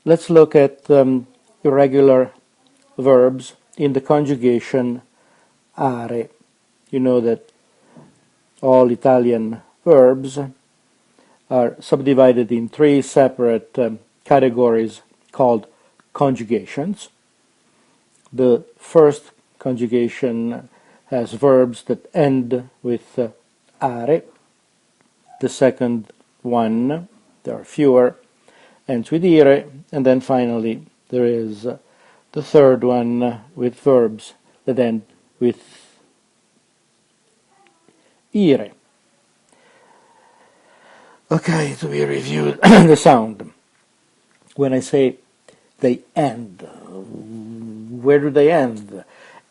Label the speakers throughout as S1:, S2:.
S1: let's look at irregular verbs in the conjugation are. You know that all Italian verbs are subdivided in three separate categories called conjugations. The first conjugation has verbs that end with are. The second one, there are fewer, ends with IRE, and then finally there is the third one with verbs that end with IRE. Okay, so we reviewed the sound. When I say they end, where do they end?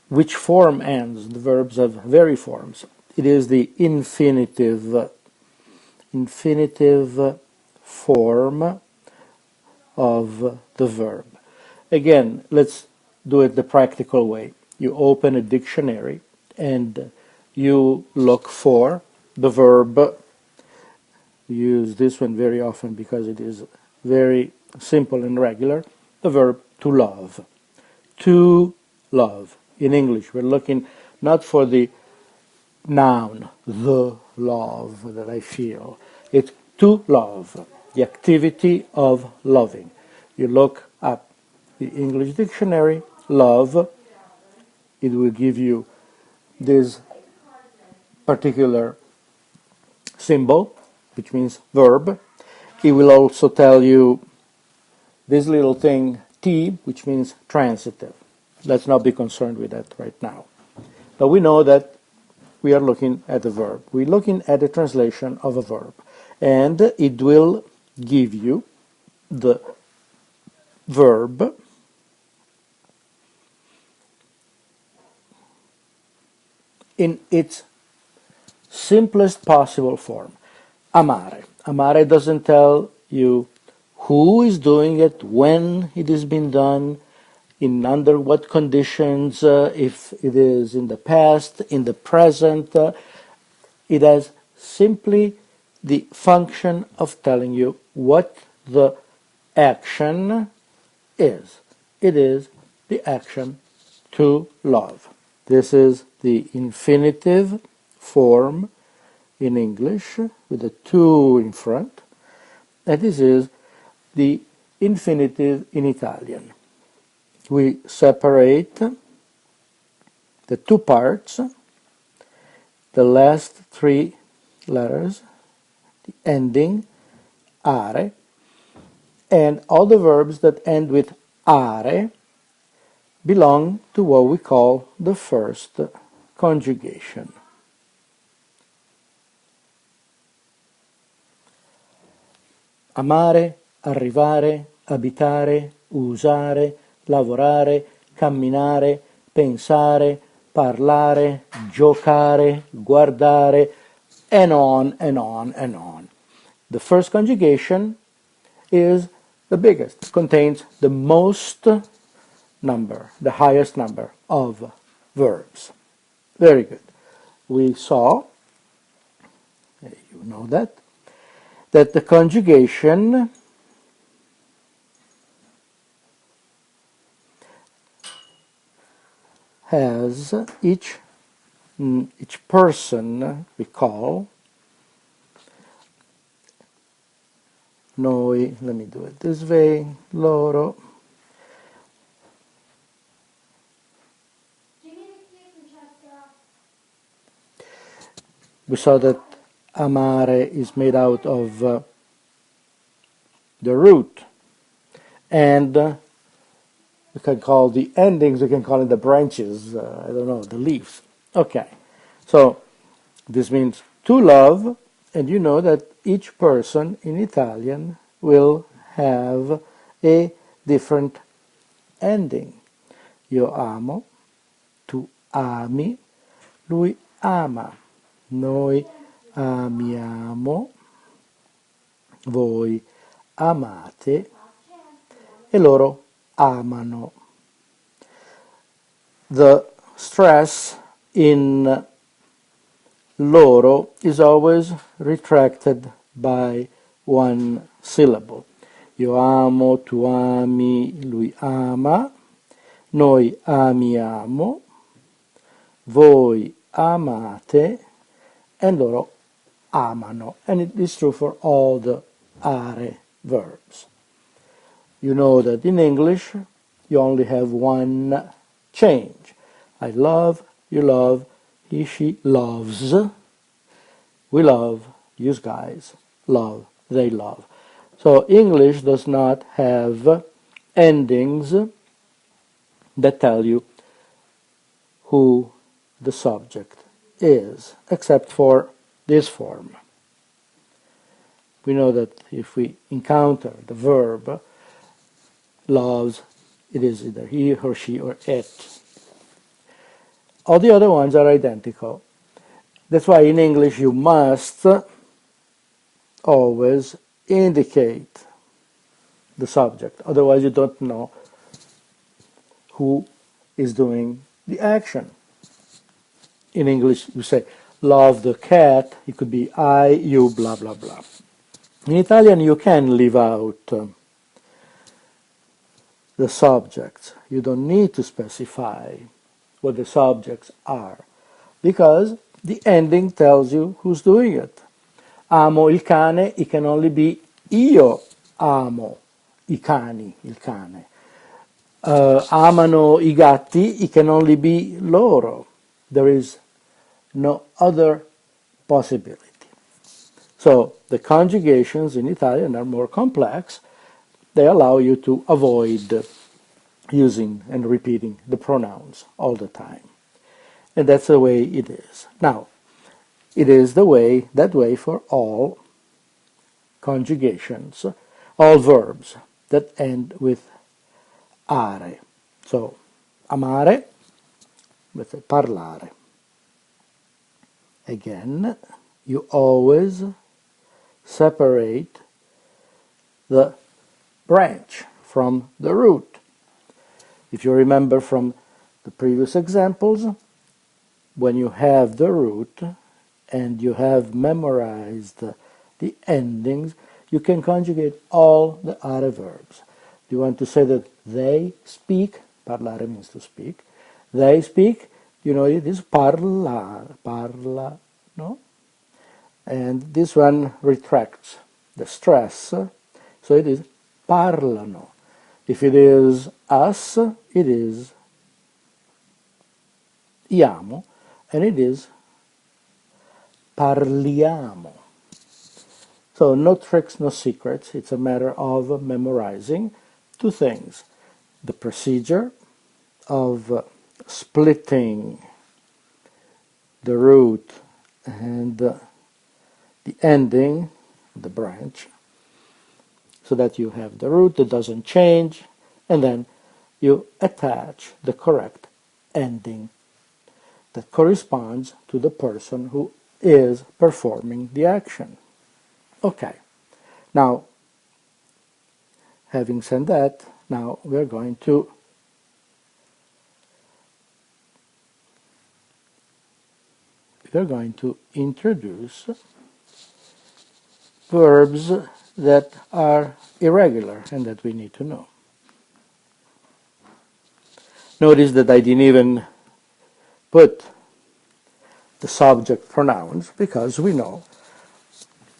S1: Which form ends? The verbs have very forms. It is the infinitive form of the verb. Again, let's do it the practical way. You open a dictionary and you look for the verb. We use this one very often because it is very simple and regular. The verb to love. To love. In English, we're looking not for the noun, the love that I feel. It's to love, the activity of loving. You look up the English dictionary, love, it will give you this particular symbol, which means verb. It will also tell you this little thing, T, which means transitive. Let's not be concerned with that right now. But we know that we are looking at a verb. We're looking at a translation of a verb. And it will give you the verb in its simplest possible form. Amare. Amare doesn't tell you who is doing it, when it has been done, in under what conditions, if it is in the past, in the present. It has simply the function of telling you what the action is. It is the action to love. This is the infinitive form in English with a to in front, and this is the infinitive in Italian. We separate the two parts, the last three letters, the ending, are, and all the verbs that end with are belong to what we call the first conjugation. Amare, arrivare, abitare, usare, lavorare, camminare, pensare, parlare, giocare, guardare, and on and on and on. The first conjugation is the biggest, contains the most number, the highest number of verbs. Very good. We saw, you know that the conjugation has each person we call, noi, let me do it this way, loro. We saw that amare is made out of the root, and we can call the endings, we can call it the branches, I don't know, the leaves. Okay, so this means to love, and you know that each person in Italian will have a different ending. Io amo, tu ami, lui ama, noi amiamo, voi amate, e loro amano. The stress in loro is always retracted by one syllable. io amo, tu ami, lui ama, noi amiamo, voi amate, and loro amano. And it is true for all the are verbs. You know that in English you only have one change. I love, you love, he, she loves, we love, you guys love, they love. So English does not have endings that tell you who the subject is, except for this form. We know that if we encounter the verb loves, it is either he or she or it. All the other ones are identical. That's why in English you must always indicate the subject. Otherwise you don't know who is doing the action. In English you say, love the cat. It could be I, you, blah, blah, blah. In Italian you can leave out the subjects. You don't need to specify what the subjects are, because the ending tells you who's doing it. Amo il cane, it can only be io amo i cani, il cane. Amano i gatti, it can only be loro. There is no other possibility. So the conjugations in Italian are more complex. They allow you to avoid using and repeating the pronouns all the time. And that's the way it is. Now, it is that way for all conjugations, all verbs that end with are. So, amare with parlare. Again, you always separate the branch from the root. If you remember from the previous examples, when you have the root and you have memorized the endings, you can conjugate all the are verbs. You want to say that they speak, parlare means to speak, they speak, you know it is parlar, parla, no? And this one retracts the stress, so it is parlano. If it is us, it is iamo, and it is parliamo. So no tricks, no secrets. It's a matter of memorizing two things: the procedure of splitting the root and the ending, the branch, so that you have the root that doesn't change, and then you attach the correct ending that corresponds to the person who is performing the action. Okay, now, having said that, now we're going to introduce verbs that are irregular and that we need to know. Notice that I didn't even put the subject pronouns, because we know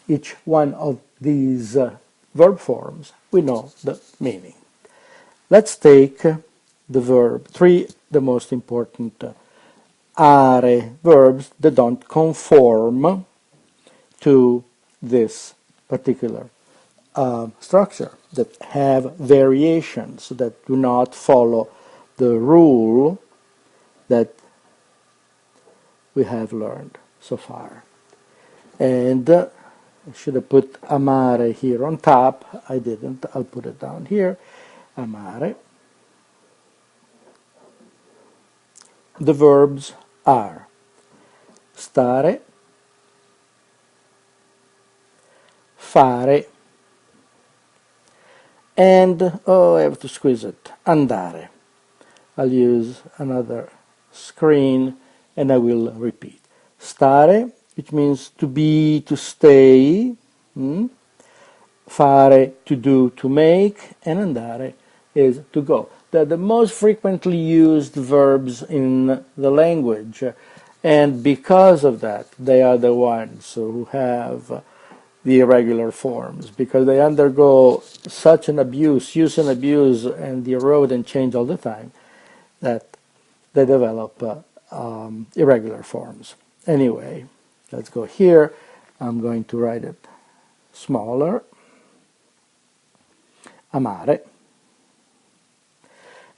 S1: each one of these verb forms, we know the meaning. Let's take the verb, the most important are verbs that don't conform to this particular structure, that have variations, that do not follow the rule that we have learned so far. And I should have put amare here on top. I didn't. I'll put it down here. Amare. The verbs are stare, fare, and, oh, I have to squeeze it, andare. I'll use another screen and I will repeat. Stare, which means to be, to stay. fare, to do, to make, and andare is to go. They're the most frequently used verbs in the language, and because of that, they are the ones who have the irregular forms, because they undergo such an abuse, use and abuse, and erode and change all the time, that they develop irregular forms. Anyway, let's go here. I'm going to write it smaller. Amare.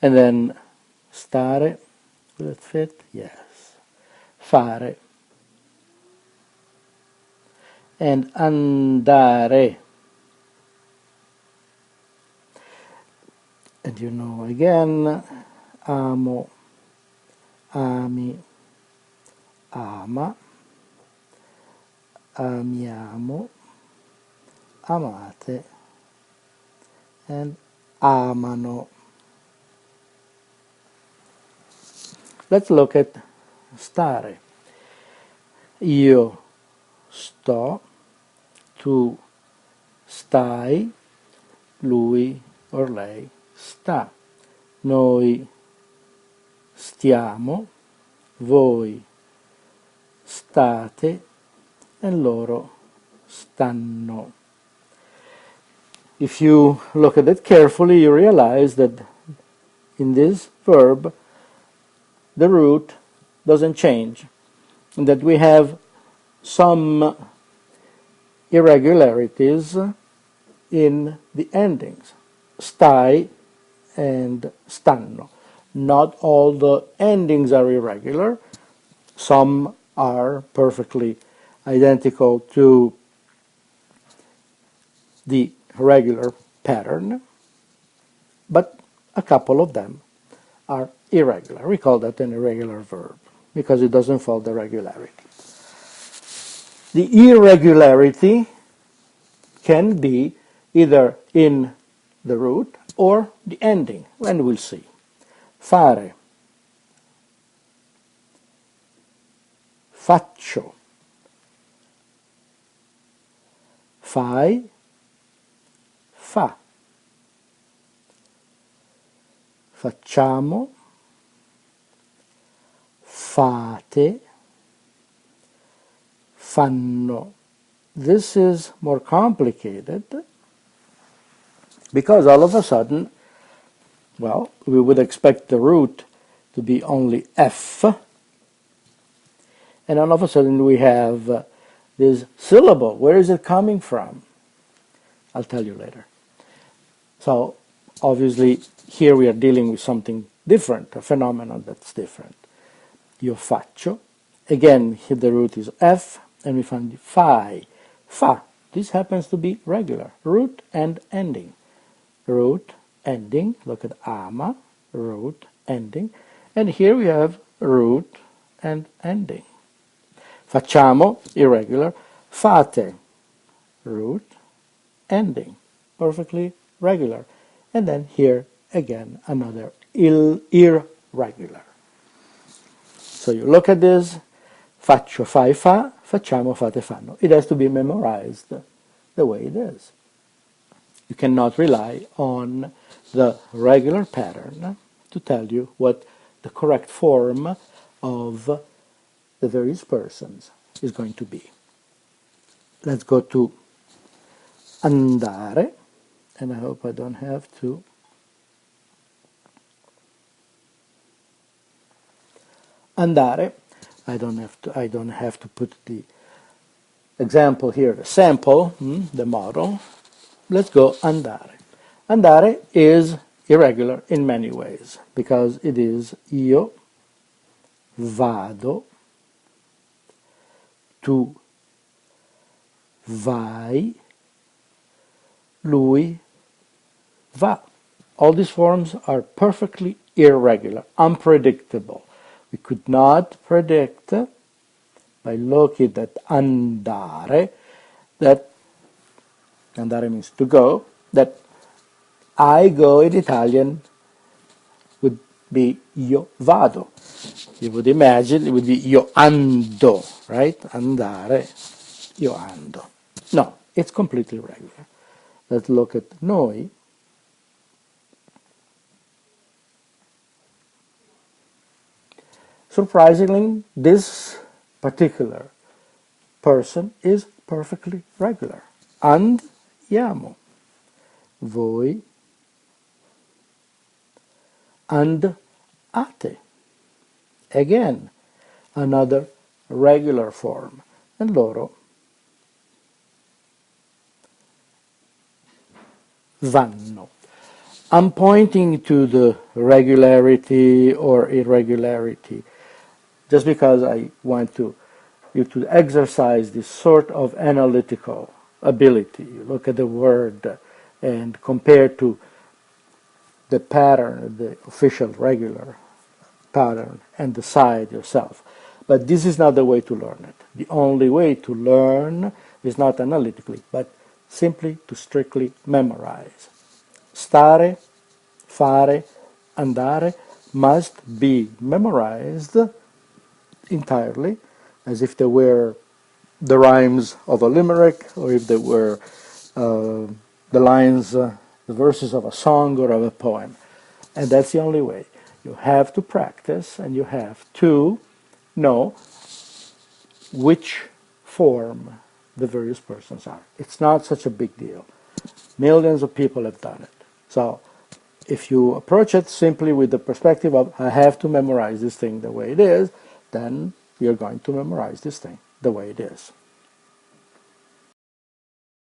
S1: And then stare. Will it fit? Yes. Fare. And andare. And you know again, amo, ami, ama, amiamo, amate, and amano. Let's look at stare. Io sto, tu stai, lui or lei sta. Noi stiamo, voi state, e loro stanno. If you look at it carefully, you realize that in this verb, the root doesn't change, and that we have some irregularities in the endings, stai and stanno. Not all the endings are irregular. Some are perfectly identical to the regular pattern, but a couple of them are irregular. We call that an irregular verb because it doesn't follow the regularity. The irregularity can be either in the root or the ending, and we'll see. Fare, faccio, fai, fa, facciamo, fate, fanno. This is more complicated because all of a sudden, well, we would expect the root to be only F, and all of a sudden we have this syllable. Where is it coming from? I'll tell you later. So obviously here we are dealing with something different, a phenomenon that's different. Io faccio. Again, here the root is F, and we find fai, fa. This happens to be regular, root and ending. Root, ending, look at ama, root, ending, and here we have root and ending. Facciamo, irregular, fate, root, ending, perfectly regular. And then here again another irregular. So you look at this, faccio, fai, fa, facciamo, fate, fanno. It has to be memorized the way it is. You cannot rely on the regular pattern to tell you what the correct form of the various persons is going to be. Let's go to andare, and I hope I don't have to. Andare, I don't have to put the example here, the sample, the model. Let's go andare. Andare is irregular in many ways because it is io vado, tu vai, lui va. All these forms are perfectly irregular, unpredictable. We could not predict by looking at andare, that andare means to go, that I go in Italian would be io vado. You would imagine it would be io ando, right? Andare, io ando. No, it's completely irregular. Let's look at noi. Surprisingly, this particular person is perfectly regular. Andiamo. Voi andate. Again, another regular form. And loro vanno. I'm pointing to the regularity or irregularity just because I want you to exercise this sort of analytical ability. You look at the word and compare to the pattern, the official regular pattern, and decide yourself. But this is not the way to learn it. The only way to learn is not analytically, but simply to strictly memorize. Stare, fare, andare must be memorized entirely, as if they were the rhymes of a limerick, or if they were the lines, the verses of a song or of a poem. And that's the only way. You have to practice, and you have to know which form the various persons are. It's not such a big deal. Millions of people have done it. So if you approach it simply with the perspective of, I have to memorize this thing the way it is, then you're going to memorize this thing the way it is.